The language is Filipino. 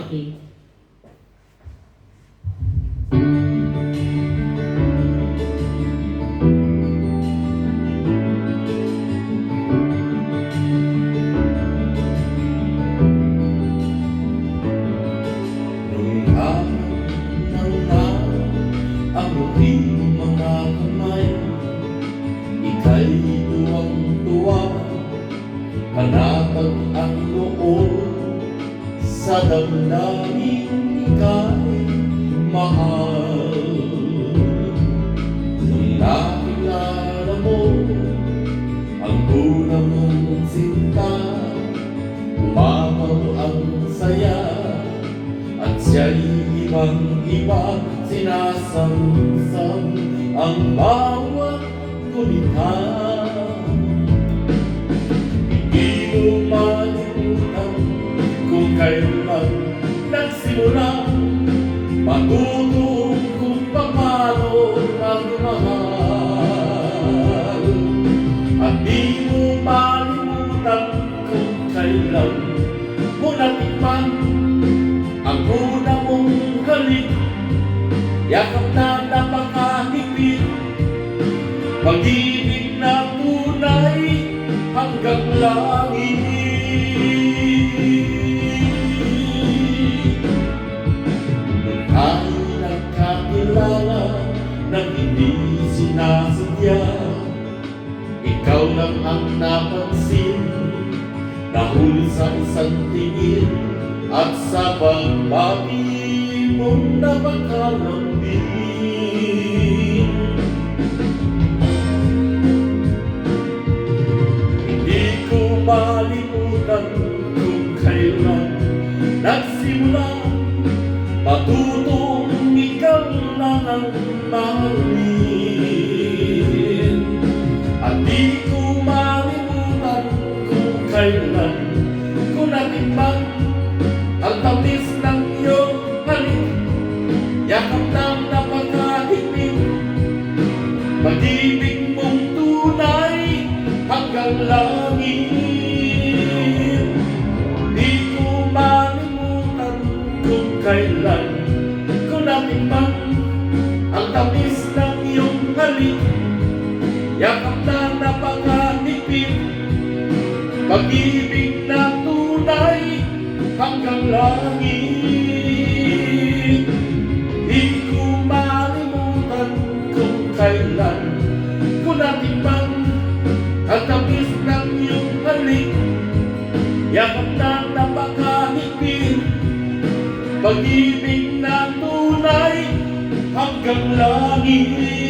Okay. Ang muling mga kamay, ika'y tuwang-tuwa, panatag ang loob sa damdamin, ika'y mahal. Nung nakilala mo ang una mong sinta, umamaw ang saya at siya'y ibang-iba, sinasamsam ang bawat gunita. Hindi mo malimutan kung kailan nagsimula, matutong kung paano magmahal. At di mo malimutan kung kailan mo natikman ang una mong halik, yakap na napakahigpit, pag-ibig na tunay hanggang langit. Nung tayo nagkakilala nang hindi sinasadya, ikaw lang ang napansin, nahuli sa isang tingin, at sa pagbati mong napakalambing. Hindi ko malimutan kung kailan nagsimula, matutong ikaw lang ang mahalin. At di ko malimutan kung kailan ko natikman ang tamis ng iyong halik, yakap ng napakahigpit, pag-ibig mong tunay hanggang langit. Di ko malimutan kung kailan ko natikman ang tamis ng iyong halik, yakap ng napakahigpit, pag-ibig na tunay hanggang langit. Di ko malimutan kung kailan ko natikman ang tamis ng iyong halik, yakap ng napakahigpit, pag-ibig na tunay hanggang langit.